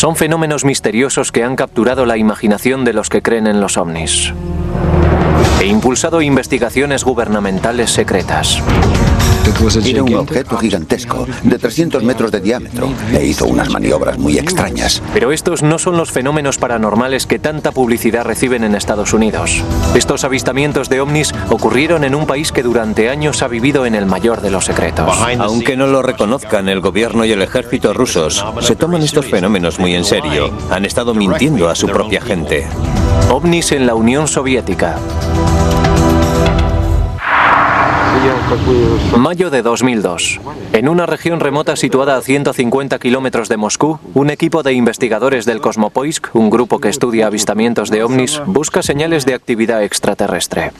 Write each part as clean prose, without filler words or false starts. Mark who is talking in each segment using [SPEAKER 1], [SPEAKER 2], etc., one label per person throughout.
[SPEAKER 1] Son fenómenos misteriosos que han capturado la imaginación de los que creen en los ovnis e impulsado investigaciones gubernamentales secretas.
[SPEAKER 2] Era un objeto gigantesco, de 300 metros de diámetro, e hizo unas maniobras muy extrañas.
[SPEAKER 1] Pero estos no son los fenómenos paranormales que tanta publicidad reciben en Estados Unidos. Estos avistamientos de ovnis ocurrieron en un país que durante años ha vivido en el mayor de los secretos.
[SPEAKER 3] Aunque no lo reconozcan, el gobierno y el ejército rusos se toman estos fenómenos muy en serio. Han estado mintiendo a su propia gente.
[SPEAKER 1] OVNIs en la Unión Soviética. Mayo de 2002. En una región remota situada a 150 kilómetros de Moscú, un equipo de investigadores del Kosmopoisk, un grupo que estudia avistamientos de ovnis, busca señales de actividad extraterrestre.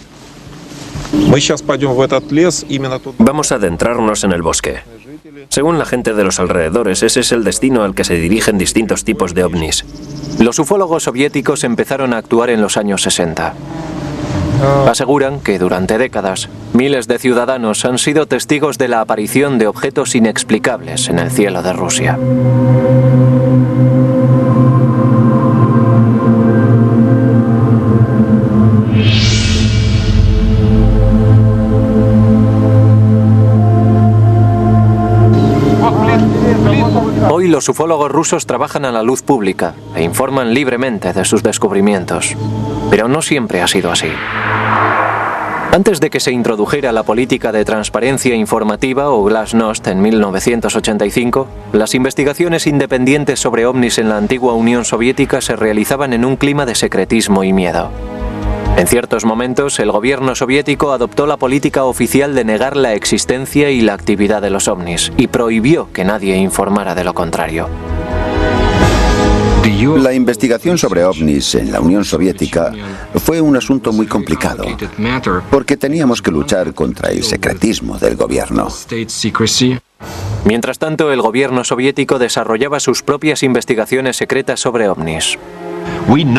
[SPEAKER 4] Vamos a adentrarnos en el bosque. Según la gente de los alrededores, ese es el destino al que se dirigen distintos tipos de ovnis.
[SPEAKER 1] Los ufólogos soviéticos empezaron a actuar en los años 60. Aseguran que durante décadas, miles de ciudadanos han sido testigos de la aparición de objetos inexplicables en el cielo de Rusia. Hoy los ufólogos rusos trabajan a la luz pública e informan libremente de sus descubrimientos. Pero no siempre ha sido así. Antes de que se introdujera la política de transparencia informativa o Glasnost en 1985, las investigaciones independientes sobre ovnis en la antigua Unión Soviética se realizaban en un clima de secretismo y miedo. En ciertos momentos, el gobierno soviético adoptó la política oficial de negar la existencia y la actividad de los ovnis y prohibió que nadie informara de lo contrario.
[SPEAKER 2] La investigación sobre ovnis en la Unión Soviética fue un asunto muy complicado, porque teníamos que luchar contra el secretismo del gobierno.
[SPEAKER 1] Mientras tanto, el gobierno soviético desarrollaba sus propias investigaciones secretas sobre ovnis.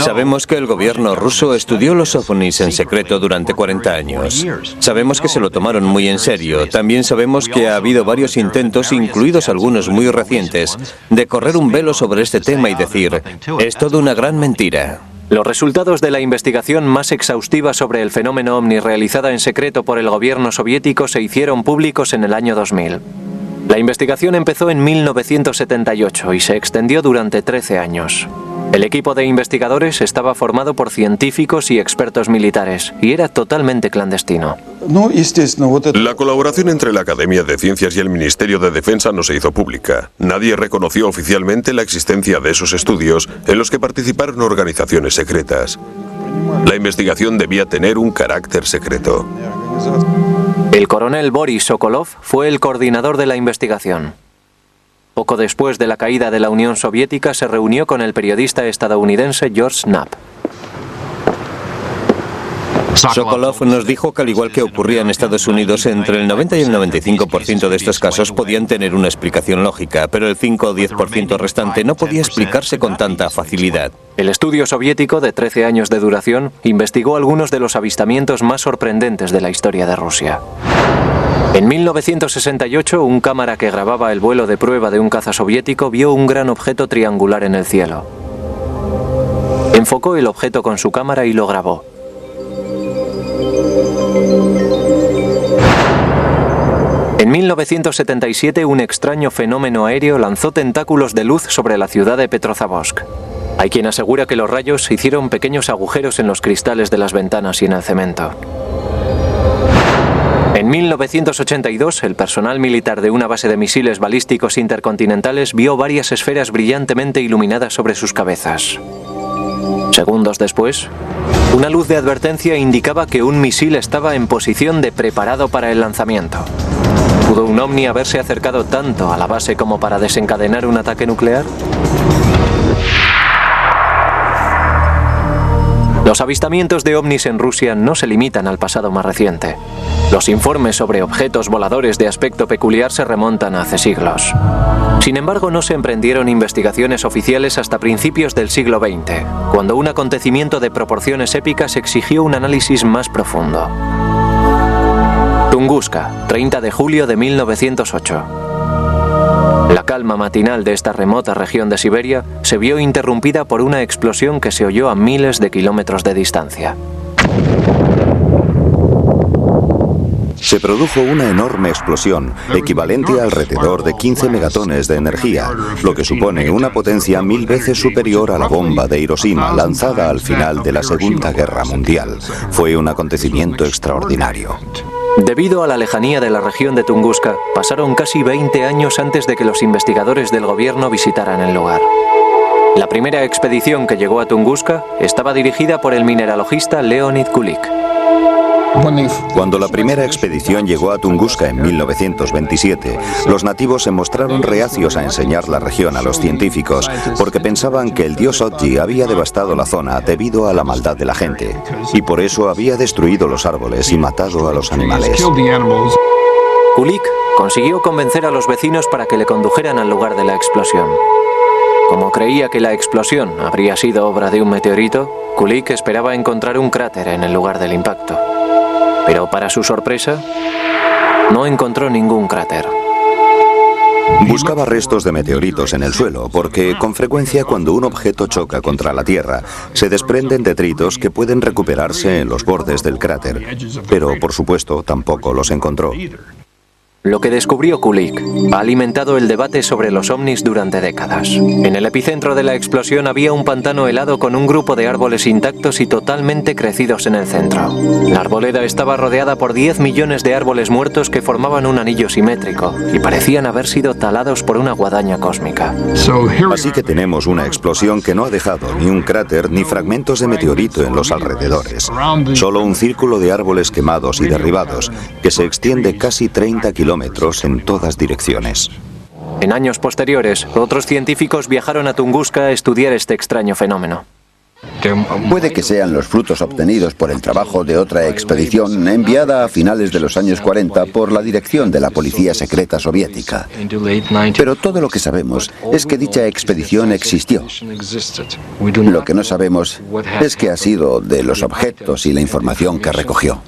[SPEAKER 3] Sabemos que el gobierno ruso estudió los ovnis en secreto durante 40 años. Sabemos que se lo tomaron muy en serio. También sabemos que ha habido varios intentos, incluidos algunos muy recientes, de correr un velo sobre este tema y decir, es todo una gran mentira.
[SPEAKER 1] Los resultados de la investigación más exhaustiva sobre el fenómeno ovni realizada en secreto por el gobierno soviético se hicieron públicos en el año 2000. La investigación empezó en 1978 y se extendió durante 13 años. El equipo de investigadores estaba formado por científicos y expertos militares y era totalmente clandestino.
[SPEAKER 5] La colaboración entre la Academia de Ciencias y el Ministerio de Defensa no se hizo pública. Nadie reconoció oficialmente la existencia de esos estudios en los que participaron organizaciones secretas. La investigación debía tener un carácter secreto.
[SPEAKER 1] El coronel Boris Sokolov fue el coordinador de la investigación. Poco después de la caída de la Unión Soviética se reunió con el periodista estadounidense George Knapp.
[SPEAKER 3] Sokolov nos dijo que al igual que ocurría en Estados Unidos, entre el 90 y el 95% de estos casos podían tener una explicación lógica, pero el 5 o 10% restante no podía explicarse con tanta facilidad.
[SPEAKER 1] El estudio soviético, de 13 años de duración, investigó algunos de los avistamientos más sorprendentes de la historia de Rusia. En 1968, un cámara que grababa el vuelo de prueba de un caza soviético vio un gran objeto triangular en el cielo. Enfocó el objeto con su cámara y lo grabó. En 1977, un extraño fenómeno aéreo lanzó tentáculos de luz sobre la ciudad de Petrozavodsk. Hay quien asegura que los rayos hicieron pequeños agujeros en los cristales de las ventanas y en el cemento. En 1982, el personal militar de una base de misiles balísticos intercontinentales vio varias esferas brillantemente iluminadas sobre sus cabezas. Segundos después, una luz de advertencia indicaba que un misil estaba en posición de preparado para el lanzamiento. ¿Pudo un ovni haberse acercado tanto a la base como para desencadenar un ataque nuclear? Los avistamientos de ovnis en Rusia no se limitan al pasado más reciente. Los informes sobre objetos voladores de aspecto peculiar se remontan a hace siglos. Sin embargo, no se emprendieron investigaciones oficiales hasta principios del siglo XX, cuando un acontecimiento de proporciones épicas exigió un análisis más profundo. Tunguska, 30 de julio de 1908. La calma matinal de esta remota región de Siberia se vio interrumpida por una explosión que se oyó a miles de kilómetros de distancia.
[SPEAKER 6] Se produjo una enorme explosión, equivalente a alrededor de 15 megatones de energía, lo que supone una potencia 1000 veces superior a la bomba de Hiroshima lanzada al final de la Segunda Guerra Mundial. Fue un acontecimiento extraordinario.
[SPEAKER 1] Debido a la lejanía de la región de Tunguska, pasaron casi 20 años antes de que los investigadores del gobierno visitaran el lugar. La primera expedición que llegó a Tunguska estaba dirigida por el mineralogista Leonid Kulik.
[SPEAKER 6] Cuando la primera expedición llegó a Tunguska en 1927, los nativos se mostraron reacios a enseñar la región a los científicos porque pensaban que el dios Otji había devastado la zona debido a la maldad de la gente y por eso había destruido los árboles y matado a los animales.
[SPEAKER 1] Kulik consiguió convencer a los vecinos para que le condujeran al lugar de la explosión. Como creía que la explosión habría sido obra de un meteorito, Kulik esperaba encontrar un cráter en el lugar del impacto. Pero para su sorpresa, no encontró ningún cráter.
[SPEAKER 6] Buscaba restos de meteoritos en el suelo, porque con frecuencia cuando un objeto choca contra la Tierra, se desprenden detritos que pueden recuperarse en los bordes del cráter. Pero, por supuesto, tampoco los encontró.
[SPEAKER 1] Lo que descubrió Kulik ha alimentado el debate sobre los ovnis durante décadas. En el epicentro de la explosión había un pantano helado con un grupo de árboles intactos y totalmente crecidos en el centro. La arboleda estaba rodeada por 10 millones de árboles muertos que formaban un anillo simétrico y parecían haber sido talados por una guadaña cósmica.
[SPEAKER 6] Así que tenemos una explosión que no ha dejado ni un cráter ni fragmentos de meteorito en los alrededores. Solo un círculo de árboles quemados y derribados que se extiende casi 30 kilómetros en todas direcciones.
[SPEAKER 1] En años posteriores, otros científicos viajaron a Tunguska a estudiar este extraño fenómeno.
[SPEAKER 2] Puede que sean los frutos obtenidos por el trabajo de otra expedición enviada a finales de los años 40 por la dirección de la policía secreta soviética. Pero todo lo que sabemos es que dicha expedición existió. Lo que no sabemos es qué ha sido de los objetos y la información que recogió.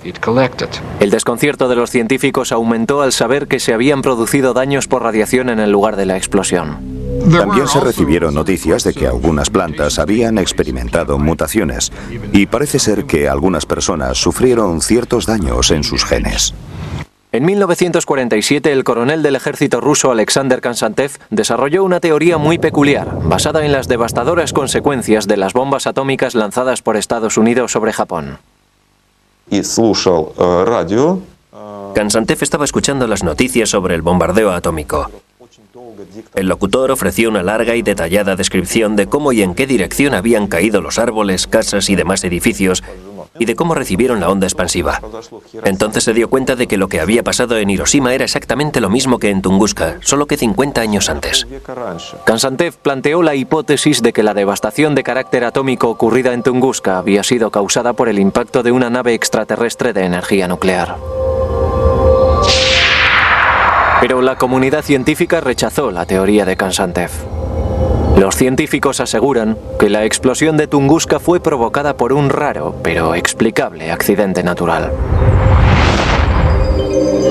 [SPEAKER 1] El desconcierto de los científicos aumentó al saber que se habían producido daños por radiación en el lugar de la explosión.
[SPEAKER 6] También se recibieron noticias de que algunas plantas habían experimentado mutaciones y parece ser que algunas personas sufrieron ciertos daños en sus genes.
[SPEAKER 1] En 1947, el coronel del ejército ruso Alexander Konstantev desarrolló una teoría muy peculiar, basada en las devastadoras consecuencias de las bombas atómicas lanzadas por Estados Unidos sobre Japón.
[SPEAKER 4] Konstantev estaba escuchando las noticias sobre el bombardeo atómico. El locutor ofreció una larga y detallada descripción de cómo y en qué dirección habían caído los árboles, casas y demás edificios, y de cómo recibieron la onda expansiva. Entonces se dio cuenta de que lo que había pasado en Hiroshima era exactamente lo mismo que en Tunguska, solo que 50 años antes.
[SPEAKER 1] Konstantev planteó la hipótesis de que la devastación de carácter atómico ocurrida en Tunguska había sido causada por el impacto de una nave extraterrestre de energía nuclear. Pero la comunidad científica rechazó la teoría de Konstantev. Los científicos aseguran que la explosión de Tunguska fue provocada por un raro, pero explicable accidente natural.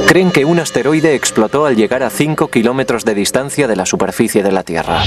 [SPEAKER 1] Creen que un asteroide explotó al llegar a 5 kilómetros de distancia de la superficie de la Tierra.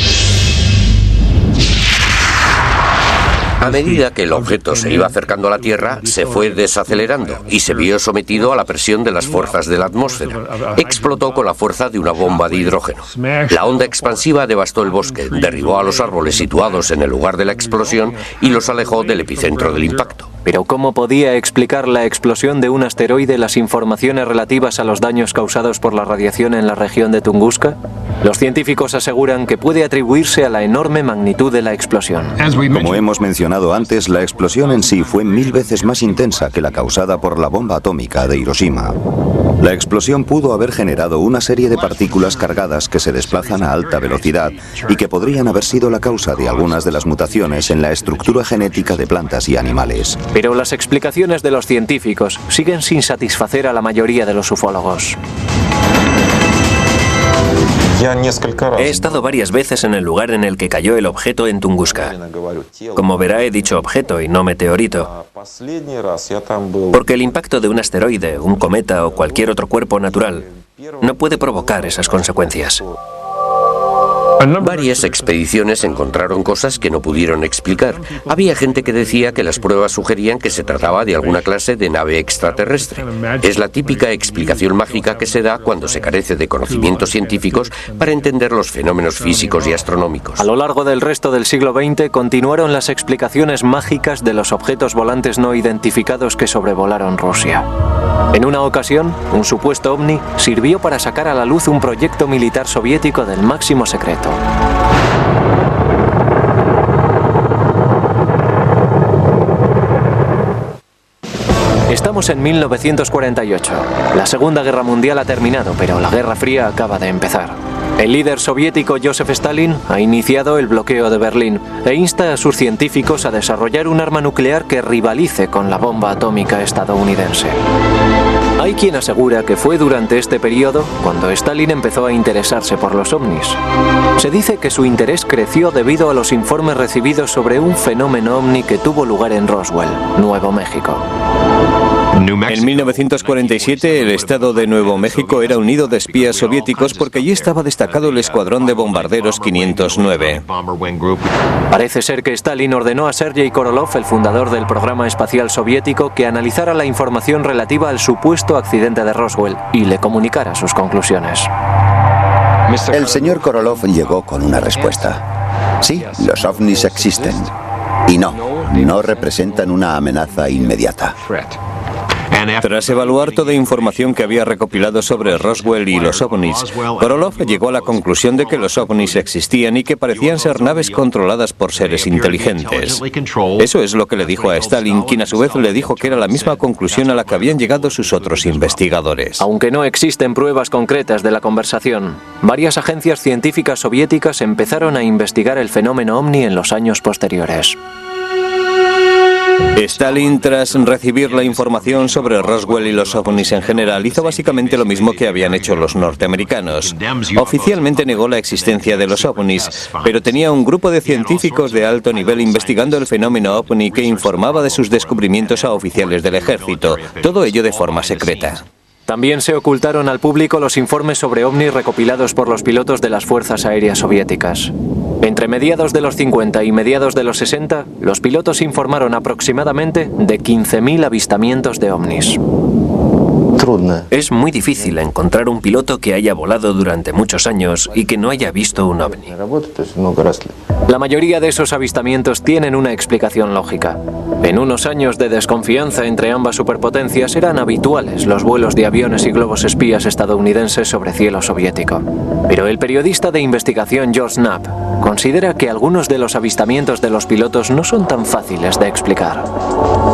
[SPEAKER 7] A medida que el objeto se iba acercando a la Tierra, se fue desacelerando y se vio sometido a la presión de las fuerzas de la atmósfera. Explotó con la fuerza de una bomba de hidrógeno. La onda expansiva devastó el bosque, derribó a los árboles situados en el lugar de la explosión y los alejó del epicentro del impacto.
[SPEAKER 1] Pero ¿cómo podía explicar la explosión de un asteroide las informaciones relativas a los daños causados por la radiación en la región de Tunguska? Los científicos aseguran que puede atribuirse a la enorme magnitud de la explosión.
[SPEAKER 6] Como hemos mencionado antes, la explosión en sí fue 1000 veces más intensa que la causada por la bomba atómica de Hiroshima. La explosión pudo haber generado una serie de partículas cargadas que se desplazan a alta velocidad y que podrían haber sido la causa de algunas de las mutaciones en la estructura genética de plantas y animales.
[SPEAKER 1] Pero las explicaciones de los científicos siguen sin satisfacer a la mayoría de los ufólogos.
[SPEAKER 4] He estado varias veces en el lugar en el que cayó el objeto en Tunguska. Como verá, he dicho objeto y no meteorito. Porque el impacto de un asteroide, un cometa o cualquier otro cuerpo natural no puede provocar esas consecuencias.
[SPEAKER 7] Varias expediciones encontraron cosas que no pudieron explicar. Había gente que decía que las pruebas sugerían que se trataba de alguna clase de nave extraterrestre. Es la típica explicación mágica que se da cuando se carece de conocimientos científicos para entender los fenómenos físicos y astronómicos.
[SPEAKER 1] A lo largo del resto del siglo XX continuaron las explicaciones mágicas de los objetos volantes no identificados que sobrevolaron Rusia. En una ocasión, un supuesto ovni sirvió para sacar a la luz un proyecto militar soviético del máximo secreto. Estamos en 1948. La Segunda Guerra Mundial ha terminado, pero la Guerra Fría acaba de empezar. El líder soviético Joseph Stalin ha iniciado el bloqueo de Berlín e insta a sus científicos a desarrollar un arma nuclear que rivalice con la bomba atómica estadounidense. Hay quien asegura que fue durante este periodo cuando Stalin empezó a interesarse por los ovnis. Se dice que su interés creció debido a los informes recibidos sobre un fenómeno ovni que tuvo lugar en Roswell, Nuevo México.
[SPEAKER 3] En 1947 el estado de Nuevo México era un nido de espías soviéticos porque allí estaba destacado el escuadrón de bombarderos 509.
[SPEAKER 1] Parece ser que Stalin ordenó a Sergei Korolev, el fundador del programa espacial soviético, que analizara la información relativa al supuesto accidente de Roswell y le comunicara sus conclusiones.
[SPEAKER 2] El señor Korolev llegó con una respuesta. Sí, los ovnis existen. Y no representan una amenaza inmediata.
[SPEAKER 3] Tras evaluar toda información que había recopilado sobre Roswell y los ovnis, Korolev llegó a la conclusión de que los ovnis existían y que parecían ser naves controladas por seres inteligentes. Eso es lo que le dijo a Stalin, quien a su vez le dijo que era la misma conclusión a la que habían llegado sus otros investigadores.
[SPEAKER 1] Aunque no existen pruebas concretas de la conversación, varias agencias científicas soviéticas empezaron a investigar el fenómeno ovni en los años posteriores.
[SPEAKER 3] Stalin, tras recibir la información sobre Roswell y los ovnis en general, hizo básicamente lo mismo que habían hecho los norteamericanos. Oficialmente negó la existencia de los ovnis, pero tenía un grupo de científicos de alto nivel investigando el fenómeno ovni que informaba de sus descubrimientos a oficiales del ejército, todo ello de forma secreta.
[SPEAKER 1] También se ocultaron al público los informes sobre ovnis recopilados por los pilotos de las fuerzas aéreas soviéticas. Entre mediados de los 50 y mediados de los 60, los pilotos informaron aproximadamente de 15.000 avistamientos de ovnis.
[SPEAKER 4] Es muy difícil encontrar un piloto que haya volado durante muchos años y que no haya visto un ovni.
[SPEAKER 1] La mayoría de esos avistamientos tienen una explicación lógica. En unos años de desconfianza entre ambas superpotencias eran habituales los vuelos de aviones y globos espías estadounidenses sobre cielo soviético. Pero el periodista de investigación George Knapp considera que algunos de los avistamientos de los pilotos no son tan fáciles de explicar.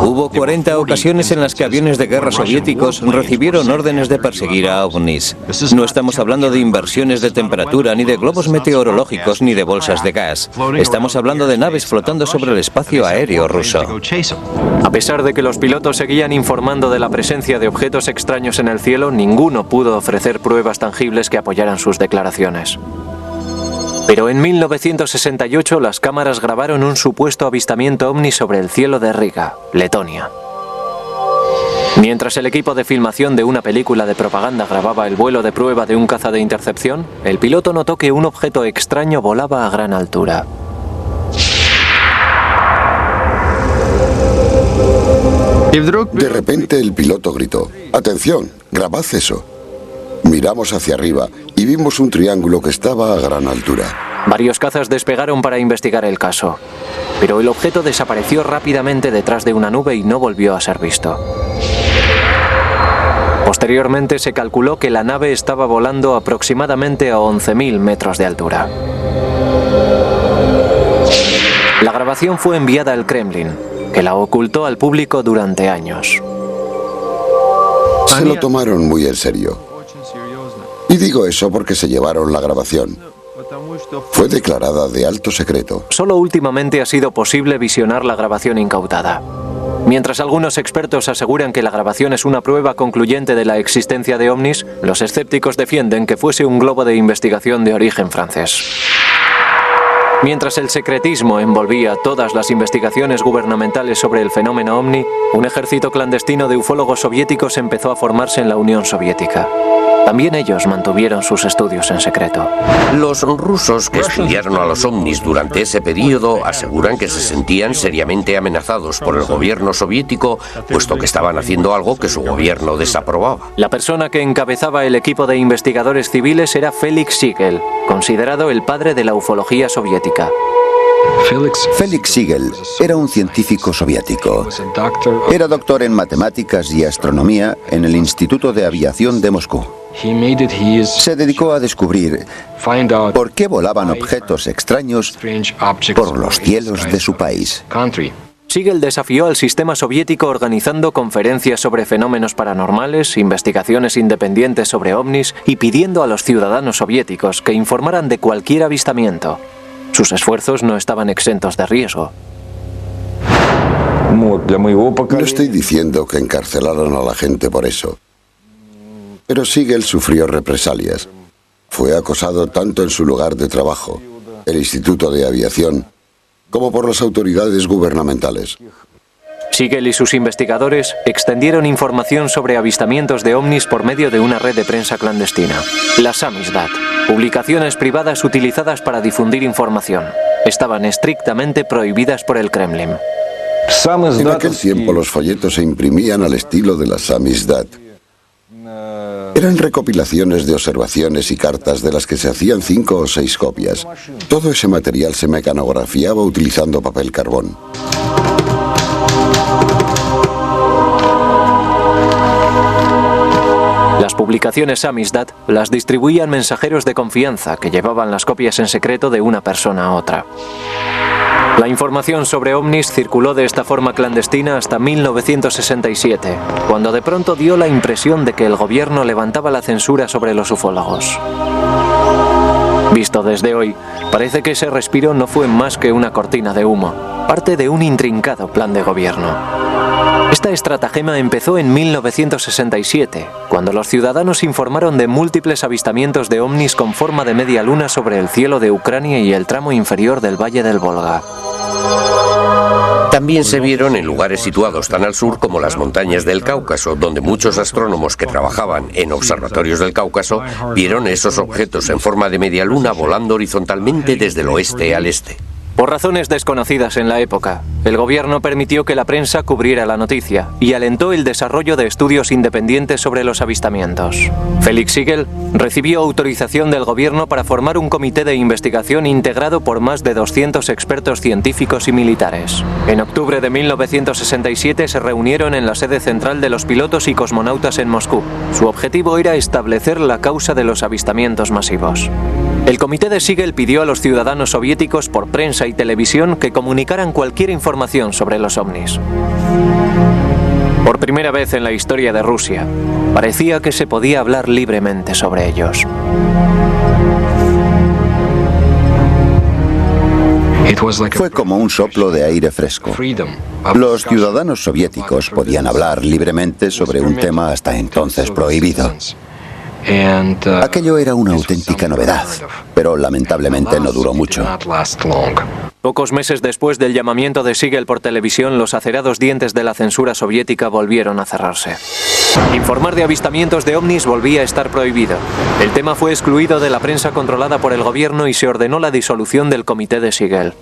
[SPEAKER 3] Hubo 40 ocasiones en las que aviones de guerra soviéticos recibieron órdenes de perseguir a ovnis. No estamos hablando de inversiones de temperatura, ni de globos meteorológicos, ni de bolsas de gas. Estamos hablando de naves flotando sobre el espacio aéreo ruso.
[SPEAKER 1] A pesar de que los pilotos seguían informando de la presencia de objetos extraños en el cielo, ninguno pudo ofrecer pruebas tangibles que apoyaran sus declaraciones. Pero en 1968 las cámaras grabaron un supuesto avistamiento ovni sobre el cielo de Riga, Letonia. Mientras el equipo de filmación de una película de propaganda grababa el vuelo de prueba de un caza de intercepción, el piloto notó que un objeto extraño volaba a gran altura.
[SPEAKER 8] De repente el piloto gritó: «¡Atención! ¡Grabad eso!». Miramos hacia arriba y vimos un triángulo que estaba a gran altura.
[SPEAKER 1] Varios cazas despegaron para investigar el caso, pero el objeto desapareció rápidamente detrás de una nube y no volvió a ser visto. Posteriormente se calculó que la nave estaba volando aproximadamente a 11.000 metros de altura. La grabación fue enviada al Kremlin, que la ocultó al público durante años.
[SPEAKER 8] Se lo tomaron muy en serio. Y digo eso porque se llevaron la grabación. Fue declarada de alto secreto.
[SPEAKER 1] Solo últimamente ha sido posible visionar la grabación incautada. Mientras algunos expertos aseguran que la grabación es una prueba concluyente de la existencia de ovnis, los escépticos defienden que fuese un globo de investigación de origen francés. Mientras el secretismo envolvía todas las investigaciones gubernamentales sobre el fenómeno ovni, un ejército clandestino de ufólogos soviéticos empezó a formarse en la Unión Soviética. También ellos mantuvieron sus estudios en secreto.
[SPEAKER 7] Los rusos que estudiaron a los ovnis durante ese periodo aseguran que se sentían seriamente amenazados por el gobierno soviético, puesto que estaban haciendo algo que su gobierno desaprobaba.
[SPEAKER 1] La persona que encabezaba el equipo de investigadores civiles era Felix Siegel, considerado el padre de la ufología soviética.
[SPEAKER 2] Felix Siegel era un científico soviético. Era doctor en matemáticas y astronomía en el Instituto de Aviación de Moscú. Se dedicó a descubrir por qué volaban objetos extraños por los cielos de su país.
[SPEAKER 1] Siegel desafió al sistema soviético organizando conferencias sobre fenómenos paranormales, investigaciones independientes sobre ovnis y pidiendo a los ciudadanos soviéticos que informaran de cualquier avistamiento. Sus esfuerzos no estaban exentos de riesgo.
[SPEAKER 8] No estoy diciendo que encarcelaron a la gente por eso, pero Siegel sufrió represalias. Fue acosado tanto en su lugar de trabajo, el Instituto de Aviación, como por las autoridades gubernamentales.
[SPEAKER 1] Siegel y sus investigadores extendieron información sobre avistamientos de ovnis por medio de una red de prensa clandestina, la Samizdat. Publicaciones privadas utilizadas para difundir información. Estaban estrictamente prohibidas por el Kremlin.
[SPEAKER 8] En aquel tiempo los folletos se imprimían al estilo de la Samizdat. Eran recopilaciones de observaciones y cartas de las que se hacían 5 o 6 copias. Todo ese material se mecanografiaba utilizando papel carbón.
[SPEAKER 1] Las publicaciones Samizdat las distribuían mensajeros de confianza que llevaban las copias en secreto de una persona a otra. La información sobre ovnis circuló de esta forma clandestina hasta 1967, cuando de pronto dio la impresión de que el gobierno levantaba la censura sobre los ufólogos. Visto desde hoy, parece que ese respiro no fue más que una cortina de humo, parte de un intrincado plan de gobierno. Esta estratagema empezó en 1967, cuando los ciudadanos informaron de múltiples avistamientos de ovnis con forma de media luna sobre el cielo de Ucrania y el tramo inferior del Valle del Volga.
[SPEAKER 7] También se vieron en lugares situados tan al sur como las montañas del Cáucaso, donde muchos astrónomos que trabajaban en observatorios del Cáucaso vieron esos objetos en forma de media luna volando horizontalmente desde el oeste al este.
[SPEAKER 1] Por razones desconocidas en la época, el gobierno permitió que la prensa cubriera la noticia y alentó el desarrollo de estudios independientes sobre los avistamientos. Felix Siegel recibió autorización del gobierno para formar un comité de investigación integrado por más de 200 expertos científicos y militares. En octubre de 1967 se reunieron en la sede central de los pilotos y cosmonautas en Moscú. Su objetivo era establecer la causa de los avistamientos masivos. El comité de Siegel pidió a los ciudadanos soviéticos por prensa y televisión que comunicaran cualquier información sobre los ovnis. Por primera vez en la historia de Rusia, parecía que se podía hablar libremente sobre ellos.
[SPEAKER 2] Fue como un soplo de aire fresco. Los ciudadanos soviéticos podían hablar libremente sobre un tema hasta entonces prohibido. Aquello era una auténtica novedad, pero lamentablemente no duró mucho.
[SPEAKER 1] Pocos meses después del llamamiento de Siegel por televisión, los acerados dientes de la censura soviética volvieron a cerrarse. Informar de avistamientos de ovnis volvía a estar prohibido. El tema fue excluido de la prensa controlada por el gobierno y se ordenó la disolución del comité de Siegel.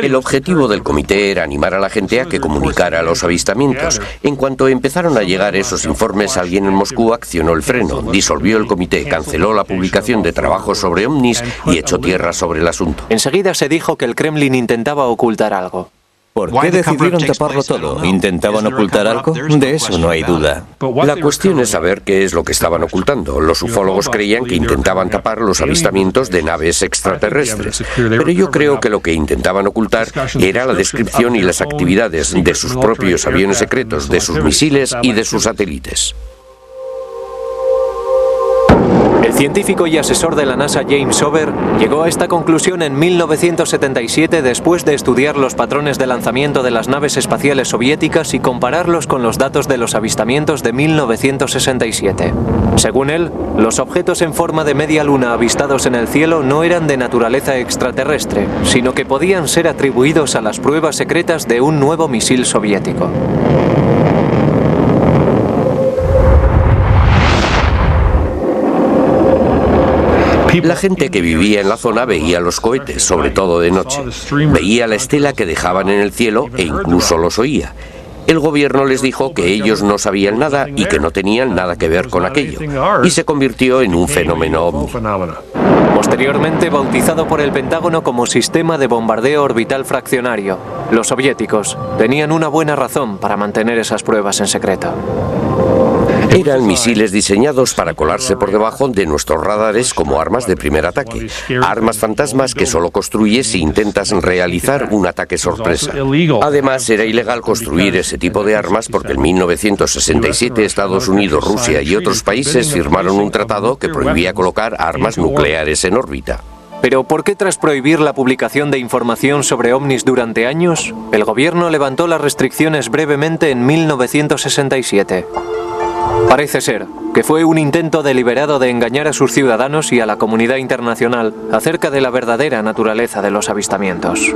[SPEAKER 7] El objetivo del comité era animar a la gente a que comunicara los avistamientos. En cuanto empezaron a llegar esos informes, alguien en Moscú accionó el freno, disolvió el comité, canceló la publicación de trabajos sobre ovnis y echó tierra sobre el asunto.
[SPEAKER 1] Enseguida se dijo que el Kremlin intentaba ocultar algo.
[SPEAKER 3] ¿Por qué decidieron taparlo todo? ¿Intentaban ocultar algo? De eso no hay duda.
[SPEAKER 7] La cuestión es saber qué es lo que estaban ocultando. Los ufólogos creían que intentaban tapar los avistamientos de naves extraterrestres, pero yo creo que lo que intentaban ocultar era la descripción y las actividades de sus propios aviones secretos, de sus misiles y de sus satélites.
[SPEAKER 1] El científico y asesor de la NASA James Ober llegó a esta conclusión en 1977 después de estudiar los patrones de lanzamiento de las naves espaciales soviéticas y compararlos con los datos de los avistamientos de 1967. Según él, los objetos en forma de media luna avistados en el cielo no eran de naturaleza extraterrestre, sino que podían ser atribuidos a las pruebas secretas de un nuevo misil soviético.
[SPEAKER 7] La gente que vivía en la zona veía los cohetes, sobre todo de noche. Veía la estela que dejaban en el cielo e incluso los oía. El gobierno les dijo que ellos no sabían nada y que no tenían nada que ver con aquello, y se convirtió en un fenómeno ovni.
[SPEAKER 1] Posteriormente bautizado por el Pentágono como Sistema de Bombardeo Orbital Fraccionario, los soviéticos tenían una buena razón para mantener esas pruebas en secreto.
[SPEAKER 7] Eran misiles diseñados para colarse por debajo de nuestros radares como armas de primer ataque, armas fantasmas que solo construyes si intentas realizar un ataque sorpresa. Además, era ilegal construir ese tipo de armas porque en 1967 Estados Unidos, Rusia y otros países firmaron un tratado que prohibía colocar armas nucleares en órbita.
[SPEAKER 1] Pero ¿por qué tras prohibir la publicación de información sobre ovnis durante años, el gobierno levantó las restricciones brevemente en 1967? Parece ser que fue un intento deliberado de engañar a sus ciudadanos y a la comunidad internacional acerca de la verdadera naturaleza de los avistamientos.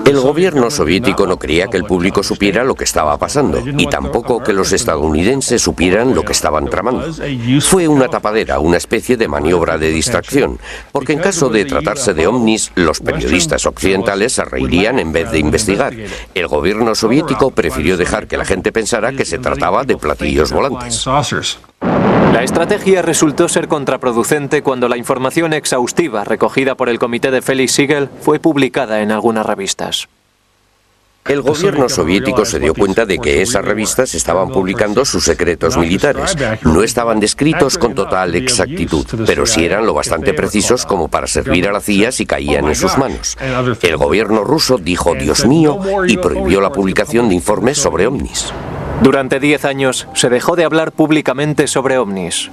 [SPEAKER 7] El gobierno soviético no quería que el público supiera lo que estaba pasando y tampoco que los estadounidenses supieran lo que estaban tramando. Fue una tapadera, una especie de maniobra de distracción, porque en caso de tratarse de ovnis, los periodistas occidentales se reirían en vez de investigar. El gobierno soviético prefirió dejar que la gente pensara que se trataba de platillos volantes.
[SPEAKER 1] La estrategia resultó ser contraproducente cuando la información exhaustiva recogida por el comité de Felix Siegel fue publicada en algunas revistas.
[SPEAKER 7] El gobierno soviético se dio cuenta de que esas revistas estaban publicando sus secretos militares. No estaban descritos con total exactitud, pero sí eran lo bastante precisos como para servir a la CIA si caían en sus manos. El gobierno ruso dijo «Dios mío» y prohibió la publicación de informes sobre ovnis.
[SPEAKER 1] Durante 10 años se dejó de hablar públicamente sobre ovnis.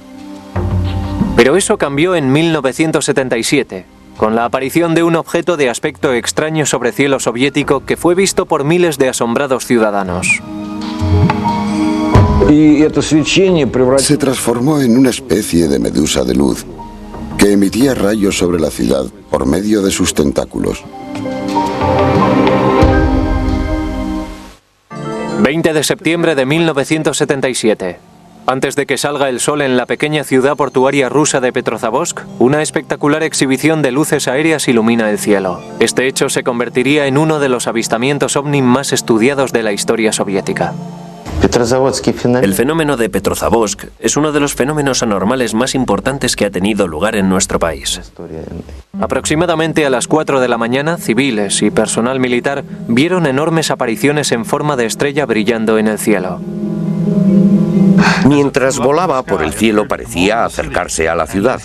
[SPEAKER 1] Pero eso cambió en 1977, con la aparición de un objeto de aspecto extraño sobre cielo soviético que fue visto por miles de asombrados ciudadanos.
[SPEAKER 8] Se transformó en una especie de medusa de luz que emitía rayos sobre la ciudad por medio de sus tentáculos.
[SPEAKER 1] 20 de septiembre de 1977. Antes de que salga el sol en la pequeña ciudad portuaria rusa de Petrozavodsk, una espectacular exhibición de luces aéreas ilumina el cielo. Este hecho se convertiría en uno de los avistamientos ovni más estudiados de la historia soviética.
[SPEAKER 4] El fenómeno de Petrozavodsk es uno de los fenómenos anormales más importantes que ha tenido lugar en nuestro país.
[SPEAKER 1] Aproximadamente a las 4 de la mañana, civiles y personal militar vieron enormes apariciones en forma de estrella brillando en el cielo.
[SPEAKER 7] Mientras volaba por el cielo parecía acercarse a la ciudad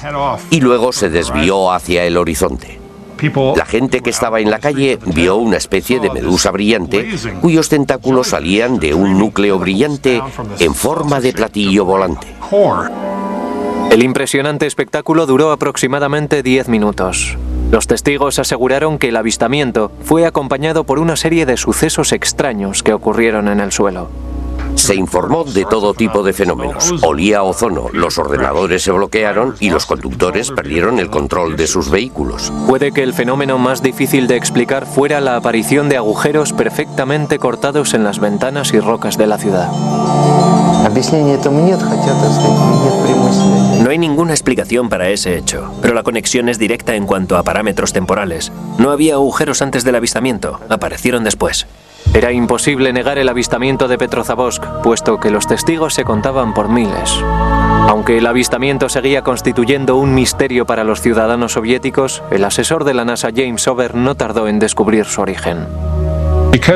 [SPEAKER 7] y luego se desvió hacia el horizonte. La gente que estaba en la calle vio una especie de medusa brillante cuyos tentáculos salían de un núcleo brillante en forma de platillo volante.
[SPEAKER 1] El impresionante espectáculo duró aproximadamente 10 minutos. Los testigos aseguraron que el avistamiento fue acompañado por una serie de sucesos extraños que ocurrieron en el suelo.
[SPEAKER 7] Se informó de todo tipo de fenómenos. Olía a ozono, los ordenadores se bloquearon y los conductores perdieron el control de sus vehículos.
[SPEAKER 1] Puede que el fenómeno más difícil de explicar fuera la aparición de agujeros perfectamente cortados en las ventanas y rocas de la ciudad.
[SPEAKER 4] No hay ninguna explicación para ese hecho, pero la conexión es directa en cuanto a parámetros temporales. No había agujeros antes del avistamiento, aparecieron después.
[SPEAKER 1] Era imposible negar el avistamiento de Petrozavodsk, puesto que los testigos se contaban por miles. Aunque el avistamiento seguía constituyendo un misterio para los ciudadanos soviéticos, el asesor de la NASA James Ober no tardó en descubrir su origen.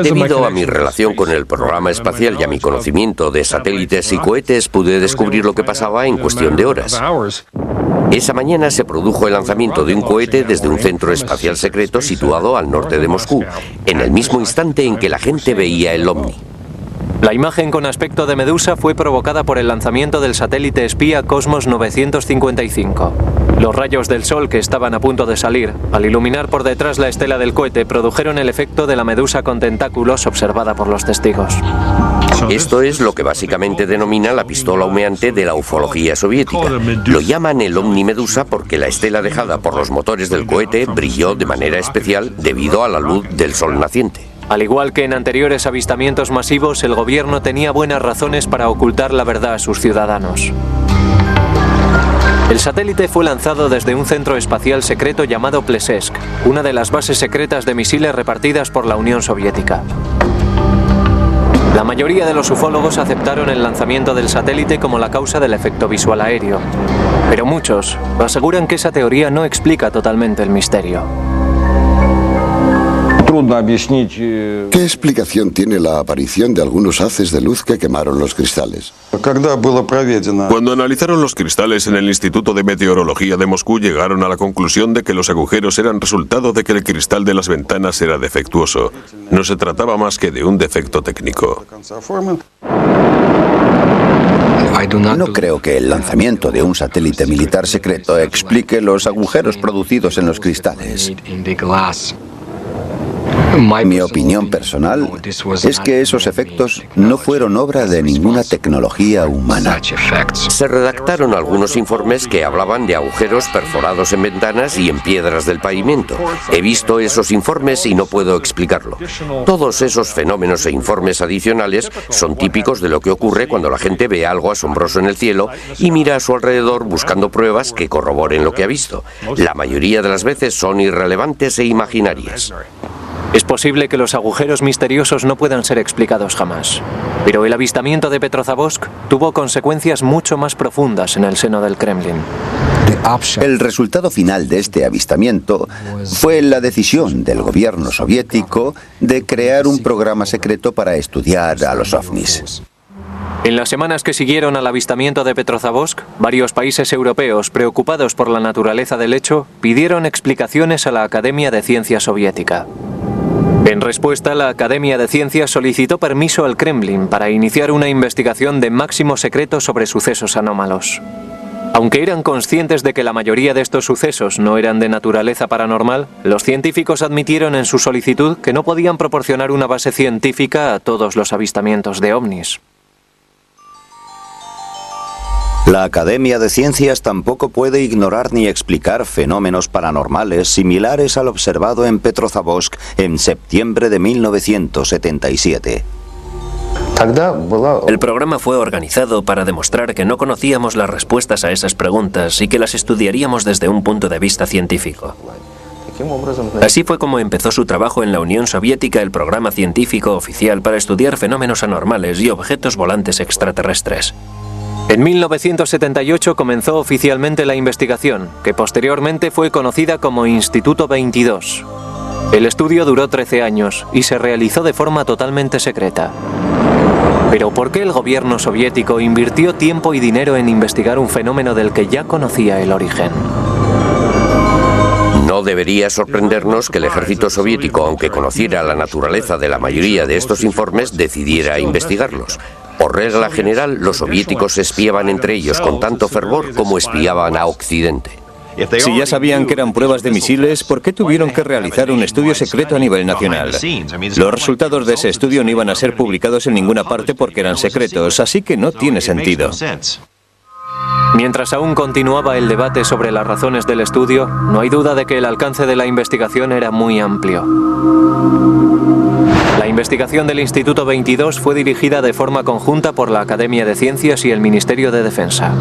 [SPEAKER 7] Debido a mi relación con el programa espacial y a mi conocimiento de satélites y cohetes, pude descubrir lo que pasaba en cuestión de horas. Esa mañana se produjo el lanzamiento de un cohete desde un centro espacial secreto situado al norte de Moscú, en el mismo instante en que la gente veía el ovni.
[SPEAKER 1] La imagen con aspecto de medusa fue provocada por el lanzamiento del satélite espía Cosmos 955. Los rayos del sol que estaban a punto de salir, al iluminar por detrás la estela del cohete, produjeron el efecto de la medusa con tentáculos observada por los testigos.
[SPEAKER 7] Esto es lo que básicamente denomina la pistola humeante de la ufología soviética. Lo llaman el ovni medusa porque la estela dejada por los motores del cohete brilló de manera especial debido a la luz del sol naciente.
[SPEAKER 1] Al igual que en anteriores avistamientos masivos, el gobierno tenía buenas razones para ocultar la verdad a sus ciudadanos. El satélite fue lanzado desde un centro espacial secreto llamado Plesetsk, una de las bases secretas de misiles repartidas por la Unión Soviética. La mayoría de los ufólogos aceptaron el lanzamiento del satélite como la causa del efecto visual aéreo, pero muchos aseguran que esa teoría no explica totalmente el misterio.
[SPEAKER 8] ¿Qué explicación tiene la aparición de algunos haces de luz que quemaron los cristales?
[SPEAKER 5] Cuando analizaron los cristales en el Instituto de Meteorología de Moscú, llegaron a la conclusión de que los agujeros eran resultado de que el cristal de las ventanas era defectuoso. No se trataba más que de un defecto técnico.
[SPEAKER 2] No creo que el lanzamiento de un satélite militar secreto explique los agujeros producidos en los cristales. Mi opinión personal es que esos efectos no fueron obra de ninguna tecnología humana.
[SPEAKER 7] Se redactaron algunos informes que hablaban de agujeros perforados en ventanas y en piedras del pavimento. He visto esos informes y no puedo explicarlo. Todos esos fenómenos e informes adicionales son típicos de lo que ocurre cuando la gente ve algo asombroso en el cielo y mira a su alrededor buscando pruebas que corroboren lo que ha visto. La mayoría de las veces son irrelevantes e imaginarias.
[SPEAKER 1] Es posible que los agujeros misteriosos no puedan ser explicados jamás, pero el avistamiento de Petrozavodsk tuvo consecuencias mucho más profundas en el seno del Kremlin.
[SPEAKER 2] El resultado final de este avistamiento fue la decisión del gobierno soviético de crear un programa secreto para estudiar a los ovnis.
[SPEAKER 1] En las semanas que siguieron al avistamiento de Petrozavodsk, varios países europeos, preocupados por la naturaleza del hecho, pidieron explicaciones a la Academia de Ciencias Soviética. En respuesta, la Academia de Ciencias solicitó permiso al Kremlin para iniciar una investigación de máximo secreto sobre sucesos anómalos. Aunque eran conscientes de que la mayoría de estos sucesos no eran de naturaleza paranormal, los científicos admitieron en su solicitud que no podían proporcionar una base científica a todos los avistamientos de ovnis.
[SPEAKER 6] La Academia de Ciencias tampoco puede ignorar ni explicar fenómenos paranormales similares al observado en Petrozavodsk en septiembre de 1977.
[SPEAKER 4] El programa fue organizado para demostrar que no conocíamos las respuestas a esas preguntas y que las estudiaríamos desde un punto de vista científico. Así fue como empezó su trabajo en la Unión Soviética el programa científico oficial para estudiar fenómenos anormales y objetos volantes extraterrestres.
[SPEAKER 1] En 1978 comenzó oficialmente la investigación, que posteriormente fue conocida como Instituto 22. El estudio duró 13 años y se realizó de forma totalmente secreta. Pero ¿por qué el gobierno soviético invirtió tiempo y dinero en investigar un fenómeno del que ya conocía el origen?
[SPEAKER 7] No debería sorprendernos que el ejército soviético, aunque conociera la naturaleza de la mayoría de estos informes, decidiera investigarlos. Por regla general, los soviéticos espiaban entre ellos con tanto fervor como espiaban a Occidente.
[SPEAKER 3] Si ya sabían que eran pruebas de misiles, ¿por qué tuvieron que realizar un estudio secreto a nivel nacional? Los resultados de ese estudio no iban a ser publicados en ninguna parte porque eran secretos, así que no tiene sentido.
[SPEAKER 1] Mientras aún continuaba el debate sobre las razones del estudio, no hay duda de que el alcance de la investigación era muy amplio. La investigación del Instituto 22 fue dirigida de forma conjunta por la Academia de Ciencias y el Ministerio de Defensa.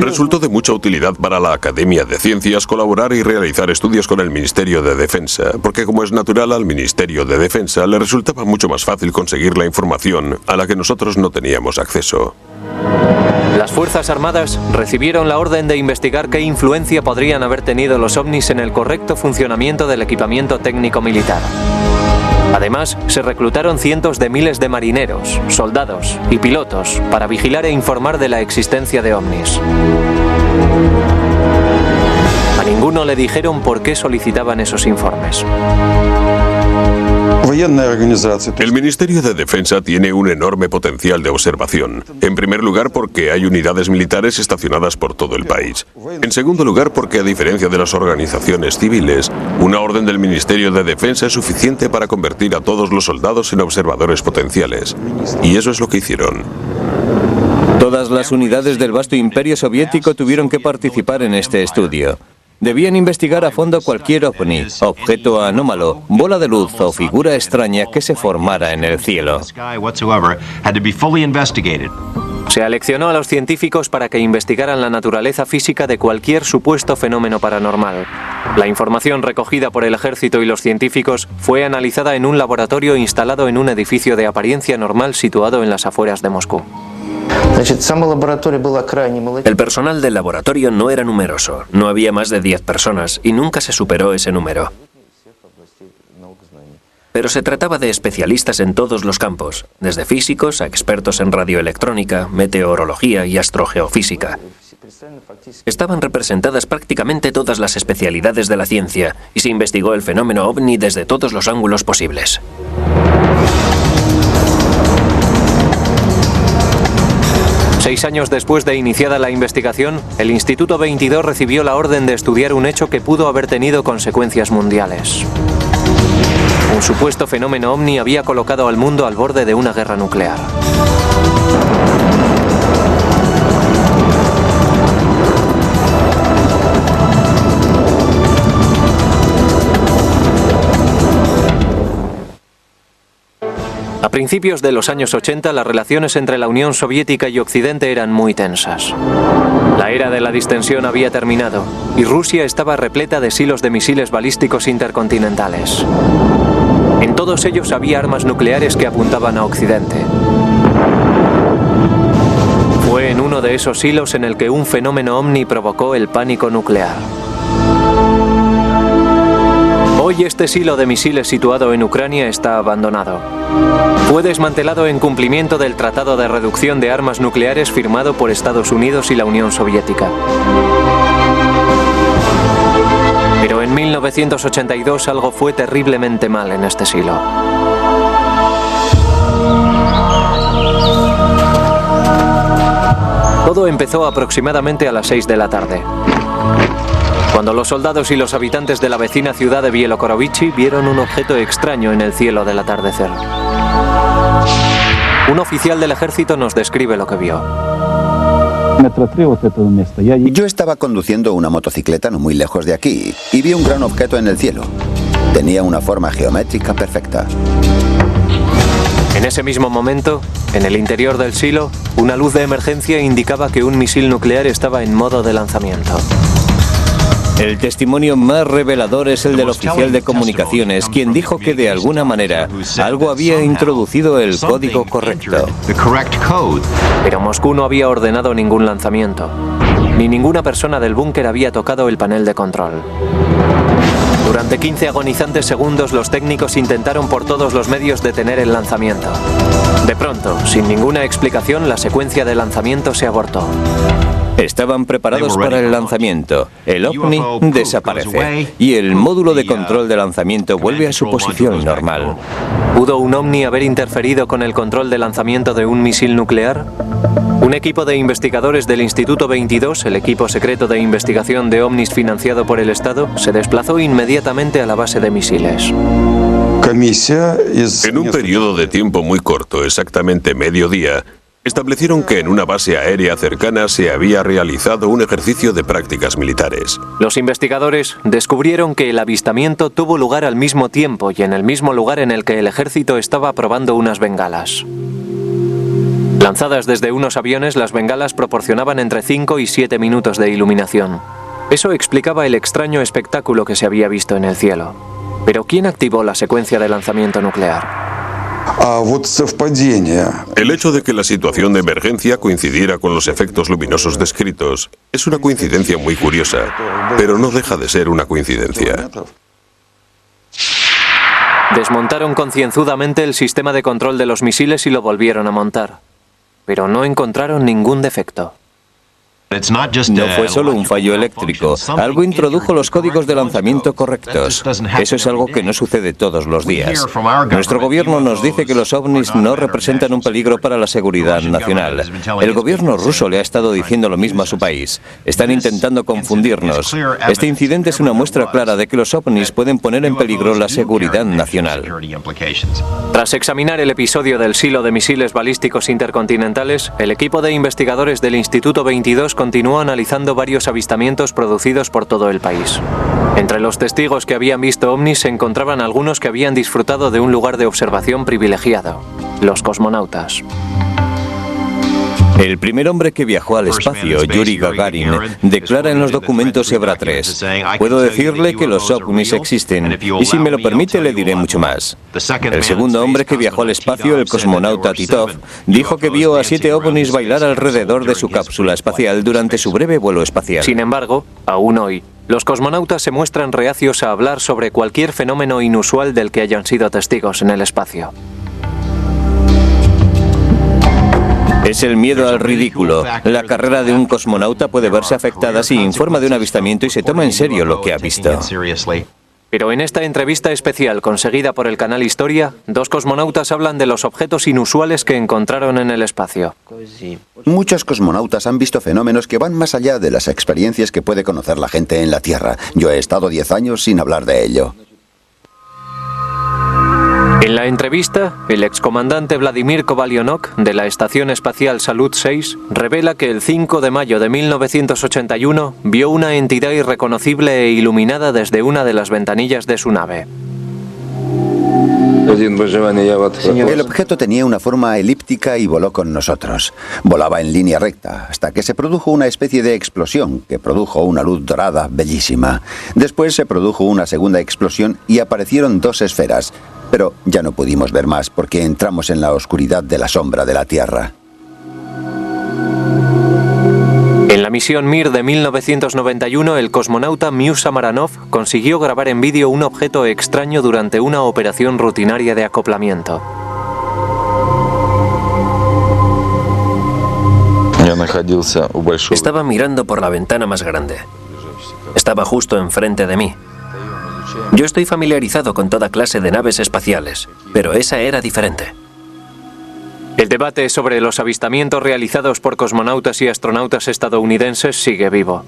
[SPEAKER 5] Resultó de mucha utilidad para la Academia de Ciencias colaborar y realizar estudios con el Ministerio de Defensa, porque como es natural, al Ministerio de Defensa le resultaba mucho más fácil conseguir la información a la que nosotros no teníamos acceso.
[SPEAKER 1] Las Fuerzas Armadas recibieron la orden de investigar qué influencia podrían haber tenido los ovnis en el correcto funcionamiento del equipamiento técnico militar. Además, se reclutaron cientos de miles de marineros, soldados y pilotos para vigilar e informar de la existencia de ovnis. A ninguno le dijeron por qué solicitaban esos informes.
[SPEAKER 5] El Ministerio de Defensa tiene un enorme potencial de observación. En primer lugar, porque hay unidades militares estacionadas por todo el país. En segundo lugar, porque a diferencia de las organizaciones civiles, una orden del Ministerio de Defensa es suficiente para convertir a todos los soldados en observadores potenciales. Y eso es lo que hicieron.
[SPEAKER 3] Todas las unidades del vasto imperio soviético tuvieron que participar en este estudio. Debían investigar a fondo cualquier ovni, objeto anómalo, bola de luz o figura extraña que se formara en el cielo.
[SPEAKER 1] Se aleccionó a los científicos para que investigaran la naturaleza física de cualquier supuesto fenómeno paranormal. La información recogida por el ejército y los científicos fue analizada en un laboratorio instalado en un edificio de apariencia normal situado en las afueras de Moscú.
[SPEAKER 4] El personal del laboratorio no era numeroso, no había más de 10 personas y nunca se superó ese número. Pero se trataba de especialistas en todos los campos, desde físicos a expertos en radioelectrónica, meteorología y astrogeofísica. Estaban representadas prácticamente todas las especialidades de la ciencia y se investigó el fenómeno ovni desde todos los ángulos posibles.
[SPEAKER 1] Seis años después de iniciada la investigación, el Instituto 22 recibió la orden de estudiar un hecho que pudo haber tenido consecuencias mundiales. Un supuesto fenómeno ovni había colocado al mundo al borde de una guerra nuclear. A principios de los años 80, las relaciones entre la Unión Soviética y Occidente eran muy tensas. La era de la distensión había terminado y Rusia estaba repleta de silos de misiles balísticos intercontinentales. En todos ellos había armas nucleares que apuntaban a Occidente. Fue en uno de esos silos en el que un fenómeno ovni provocó el pánico nuclear. Hoy este silo de misiles situado en Ucrania está abandonado. Fue desmantelado en cumplimiento del Tratado de Reducción de Armas Nucleares firmado por Estados Unidos y la Unión Soviética. Pero en 1982 algo fue terriblemente mal en este silo. Todo empezó aproximadamente a las 6 de la tarde, cuando los soldados y los habitantes de la vecina ciudad de Bielorukovich vieron un objeto extraño en el cielo del atardecer. Un oficial del ejército nos describe lo que vio.
[SPEAKER 2] Yo estaba conduciendo una motocicleta no muy lejos de aquí y vi un gran objeto en el cielo. Tenía una forma geométrica perfecta.
[SPEAKER 1] En ese mismo momento, en el interior del silo, una luz de emergencia indicaba que un misil nuclear estaba en modo de lanzamiento.
[SPEAKER 3] El testimonio más revelador es el del oficial de comunicaciones, quien dijo que de alguna manera algo había introducido el código correcto.
[SPEAKER 1] Pero Moscú no había ordenado ningún lanzamiento, ni ninguna persona del búnker había tocado el panel de control. Durante 15 agonizantes segundos los técnicos intentaron por todos los medios detener el lanzamiento. De pronto, sin ninguna explicación, la secuencia de lanzamiento se abortó.
[SPEAKER 3] Estaban preparados para el lanzamiento. El ovni desaparece y el módulo de control de lanzamiento vuelve a su posición normal.
[SPEAKER 1] ¿Pudo un ovni haber interferido con el control de lanzamiento de un misil nuclear? Un equipo de investigadores del Instituto 22, el equipo secreto de investigación de ovnis financiado por el Estado, se desplazó inmediatamente a la base de misiles.
[SPEAKER 5] En un periodo de tiempo muy corto, exactamente mediodía, establecieron que en una base aérea cercana se había realizado un ejercicio de prácticas militares.
[SPEAKER 1] Los investigadores descubrieron que el avistamiento tuvo lugar al mismo tiempo y en el mismo lugar en el que el ejército estaba probando unas bengalas. Lanzadas desde unos aviones, las bengalas proporcionaban entre 5 y 7 minutos de iluminación. Eso explicaba el extraño espectáculo que se había visto en el cielo. Pero ¿quién activó la secuencia de lanzamiento nuclear?
[SPEAKER 5] El hecho de que la situación de emergencia coincidiera con los efectos luminosos descritos es una coincidencia muy curiosa, pero no deja de ser una coincidencia.
[SPEAKER 1] Desmontaron concienzudamente el sistema de control de los misiles y lo volvieron a montar, pero no encontraron ningún defecto.
[SPEAKER 3] No fue solo un fallo eléctrico, algo introdujo los códigos de lanzamiento correctos. Eso es algo que no sucede todos los días. Nuestro gobierno nos dice que los ovnis no representan un peligro para la seguridad nacional. El gobierno ruso le ha estado diciendo lo mismo a su país. Están intentando confundirnos. Este incidente es una muestra clara de que los ovnis pueden poner en peligro la seguridad nacional.
[SPEAKER 1] Tras examinar el episodio del silo de misiles balísticos intercontinentales, el equipo de investigadores del Instituto 22 continuó analizando varios avistamientos producidos por todo el país. Entre los testigos que habían visto ovnis se encontraban algunos que habían disfrutado de un lugar de observación privilegiado, los cosmonautas.
[SPEAKER 3] El primer hombre que viajó al espacio, Yuri Gagarin, declara en los documentos EBRA 3: puedo decirle que los ovnis existen, y si me lo permite le diré mucho más. El segundo hombre que viajó al espacio, el cosmonauta Titov, dijo que vio a 7 ovnis bailar alrededor de su cápsula espacial durante su breve vuelo espacial.
[SPEAKER 1] Sin embargo, aún hoy, los cosmonautas se muestran reacios a hablar sobre cualquier fenómeno inusual del que hayan sido testigos en el espacio.
[SPEAKER 3] Es el miedo al ridículo. La carrera de un cosmonauta puede verse afectada si informa de un avistamiento y se toma en serio lo que ha visto.
[SPEAKER 1] Pero en esta entrevista especial conseguida por el canal Historia, 2 cosmonautas hablan de los objetos inusuales que encontraron en el espacio.
[SPEAKER 2] Muchos cosmonautas han visto fenómenos que van más allá de las experiencias que puede conocer la gente en la Tierra. Yo he estado 10 años sin hablar de ello.
[SPEAKER 1] En la entrevista, el excomandante Vladimir Kovalyonok, de la Estación Espacial Salyut 6, revela que el 5 de mayo de 1981 vio una entidad irreconocible e iluminada desde una de las ventanillas de su nave.
[SPEAKER 2] El objeto tenía una forma elíptica y voló con nosotros. Volaba en línea recta, hasta que se produjo una especie de explosión que produjo una luz dorada bellísima. Después se produjo una segunda explosión y aparecieron 2 esferas. Pero ya no pudimos ver más porque entramos en la oscuridad de la sombra de la Tierra.
[SPEAKER 1] En la misión Mir de 1991, el cosmonauta Miusa Maranov consiguió grabar en vídeo un objeto extraño durante una operación rutinaria de acoplamiento.
[SPEAKER 4] Estaba mirando por la ventana más grande. Estaba justo enfrente de mí. Yo estoy familiarizado con toda clase de naves espaciales, pero esa era diferente.
[SPEAKER 1] El debate sobre los avistamientos realizados por cosmonautas y astronautas estadounidenses sigue vivo.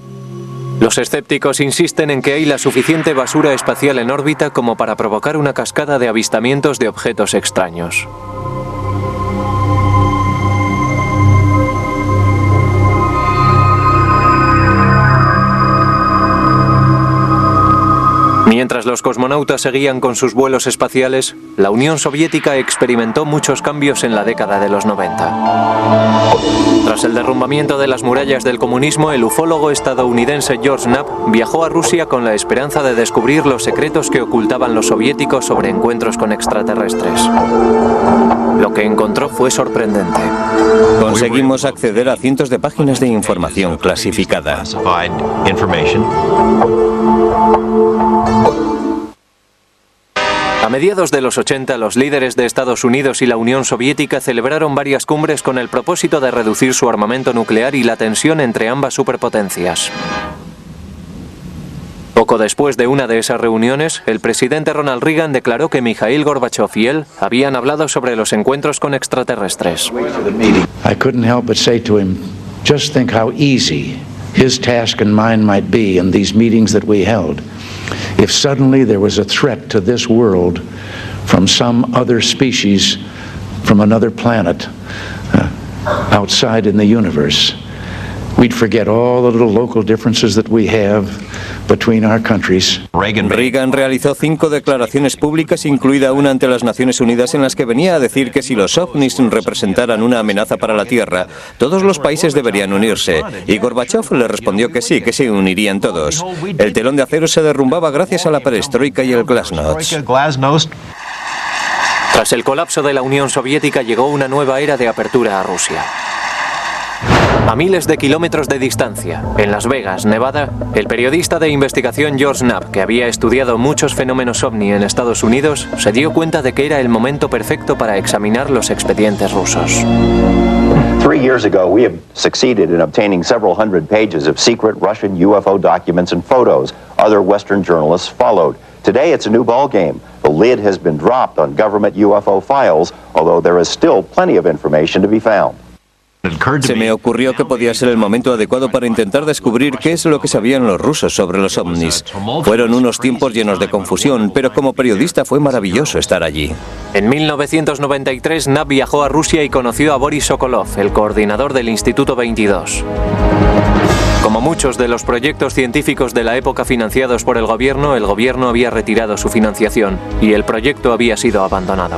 [SPEAKER 1] Los escépticos insisten en que hay la suficiente basura espacial en órbita como para provocar una cascada de avistamientos de objetos extraños. Mientras los cosmonautas seguían con sus vuelos espaciales, la Unión Soviética experimentó muchos cambios en la década de los 90. Tras el derrumbamiento de las murallas del comunismo, el ufólogo estadounidense George Knapp viajó a Rusia con la esperanza de descubrir los secretos que ocultaban los soviéticos sobre encuentros con extraterrestres. Lo que encontró fue sorprendente.
[SPEAKER 3] Conseguimos acceder a cientos de páginas de información clasificada.
[SPEAKER 1] A mediados de los 80, los líderes de Estados Unidos y la Unión Soviética celebraron varias cumbres con el propósito de reducir su armamento nuclear y la tensión entre ambas superpotencias. Poco después de una de esas reuniones, el presidente Ronald Reagan declaró que Mikhail Gorbachev y él habían hablado sobre los encuentros con extraterrestres.
[SPEAKER 9] I couldn't help but say to him, just think how easy his task and mine might be in these meetings that we held. If suddenly there was a threat to this world from some other species, from another planet, outside in the universe, we'd forget all the little local differences that we have between our countries.
[SPEAKER 3] Reagan realizó 5 declaraciones públicas, incluida una ante las Naciones Unidas, en las que venía a decir que si los ovnis representaran una amenaza para la Tierra, todos los países deberían unirse. Y Gorbachev le respondió que sí, que se unirían todos. El telón de acero se derrumbaba gracias a la perestroika y el glasnost.
[SPEAKER 1] Tras el colapso de la Unión Soviética llegó una nueva era de apertura a Rusia. A miles de kilómetros de distancia, en Las Vegas, Nevada, el periodista de investigación George Knapp, que había estudiado muchos fenómenos ovni en Estados Unidos, se dio cuenta de que era el momento perfecto para examinar los expedientes rusos.
[SPEAKER 10] 3 years ago, we have succeeded in obtaining several hundred pages of secret Russian UFO documents and photos. Other Western journalists followed. Today, it's a new ballgame. The lid has been dropped on government UFO files, although there is still plenty of information to be found.
[SPEAKER 3] Se me ocurrió que podía ser el momento adecuado para intentar descubrir qué es lo que sabían los rusos sobre los ovnis. Fueron unos tiempos llenos de confusión, pero como periodista fue maravilloso estar allí.
[SPEAKER 1] En 1993, Knapp viajó a Rusia y conoció a Boris Sokolov, el coordinador del Instituto 22. Como muchos de los proyectos científicos de la época financiados por el gobierno había retirado su financiación y el proyecto había sido abandonado.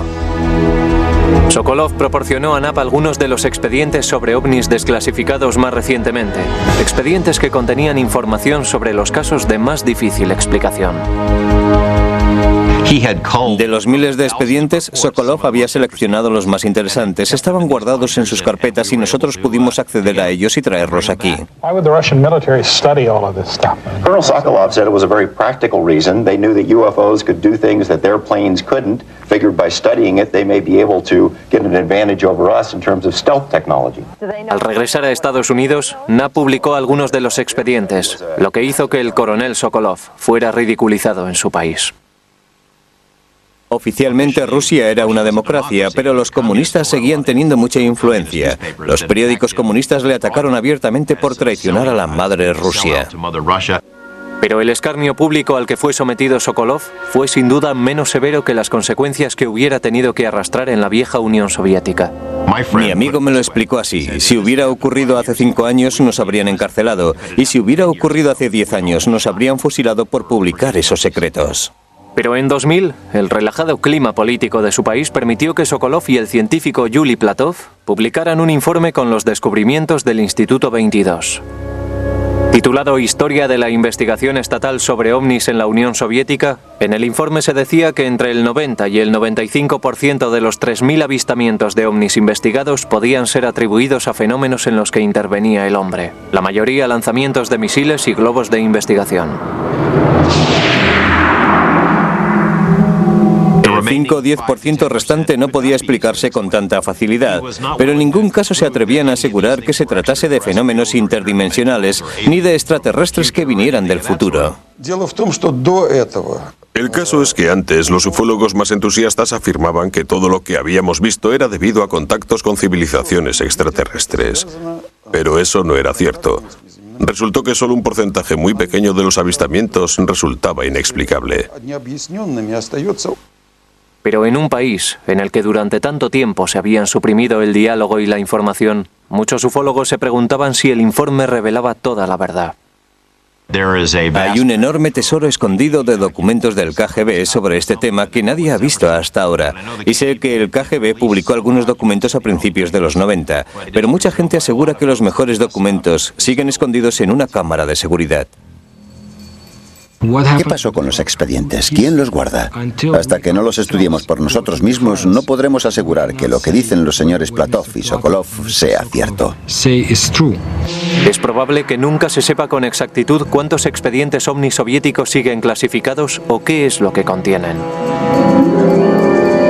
[SPEAKER 1] Sokolov proporcionó a NAP algunos de los expedientes sobre ovnis desclasificados más recientemente, expedientes que contenían información sobre los casos de más difícil explicación.
[SPEAKER 3] De los miles de expedientes, Sokolov había seleccionado los más interesantes. Estaban guardados en sus carpetas y nosotros pudimos acceder a ellos y traerlos aquí.
[SPEAKER 10] Colonel Sokolov said it was a very practical reason. They knew that UFOs could do things that their planes couldn't. Figured by studying it, they may be able to get an advantage over us in terms of stealth technology.
[SPEAKER 1] Al regresar a Estados Unidos, NAP publicó algunos de los expedientes, lo que hizo que el coronel Sokolov fuera ridiculizado en su país.
[SPEAKER 3] Oficialmente Rusia era una democracia, pero los comunistas seguían teniendo mucha influencia. Los periódicos comunistas le atacaron abiertamente por traicionar a la madre Rusia.
[SPEAKER 1] Pero el escarnio público al que fue sometido Sokolov fue sin duda menos severo que las consecuencias que hubiera tenido que arrastrar en la vieja Unión Soviética.
[SPEAKER 3] Mi amigo me lo explicó así: si hubiera ocurrido hace 5 años nos habrían encarcelado, y si hubiera ocurrido hace 10 años nos habrían fusilado por publicar esos secretos.
[SPEAKER 1] Pero en 2000, el relajado clima político de su país permitió que Sokolov y el científico Yuli Platov publicaran un informe con los descubrimientos del Instituto 22. Titulado Historia de la investigación estatal sobre ovnis en la Unión Soviética, en el informe se decía que entre el 90 y el 95% de los 3.000 avistamientos de ovnis investigados podían ser atribuidos a fenómenos en los que intervenía el hombre, la mayoría lanzamientos de misiles y globos de investigación.
[SPEAKER 3] El 5 o 10% restante no podía explicarse con tanta facilidad, pero en ningún caso se atrevían a asegurar que se tratase de fenómenos interdimensionales ni de extraterrestres que vinieran del futuro.
[SPEAKER 5] El caso es que antes los ufólogos más entusiastas afirmaban que todo lo que habíamos visto era debido a contactos con civilizaciones extraterrestres. Pero eso no era cierto. Resultó que solo un porcentaje muy pequeño de los avistamientos resultaba inexplicable.
[SPEAKER 1] Pero en un país en el que durante tanto tiempo se habían suprimido el diálogo y la información, muchos ufólogos se preguntaban si el informe revelaba toda la verdad.
[SPEAKER 3] Hay un enorme tesoro escondido de documentos del KGB sobre este tema que nadie ha visto hasta ahora. Y sé que el KGB publicó algunos documentos a principios de los 90, pero mucha gente asegura que los mejores documentos siguen escondidos en una cámara de seguridad.
[SPEAKER 2] ¿Qué pasó con los expedientes? ¿Quién los guarda? Hasta que no los estudiemos por nosotros mismos, no podremos asegurar que lo que dicen los señores Platov y Sokolov sea cierto.
[SPEAKER 1] Es probable que nunca se sepa con exactitud cuántos expedientes ovni soviéticos siguen clasificados o qué es lo que contienen.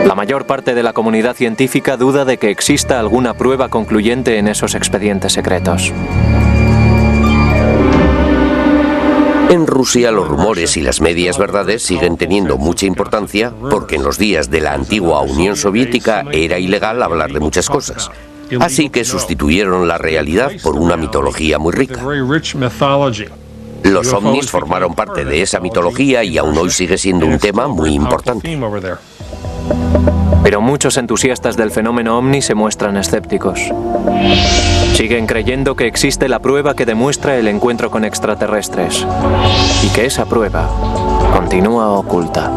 [SPEAKER 1] La mayor parte de la comunidad científica duda de que exista alguna prueba concluyente en esos expedientes secretos.
[SPEAKER 7] En Rusia los rumores y las medias verdades siguen teniendo mucha importancia porque en los días de la antigua Unión Soviética era ilegal hablar de muchas cosas. Así que sustituyeron la realidad por una mitología muy rica. Los ovnis formaron parte de esa mitología y aún hoy sigue siendo un tema muy importante.
[SPEAKER 1] Pero muchos entusiastas del fenómeno ovni se muestran escépticos. Siguen creyendo que existe la prueba que demuestra el encuentro con extraterrestres y que esa prueba continúa oculta.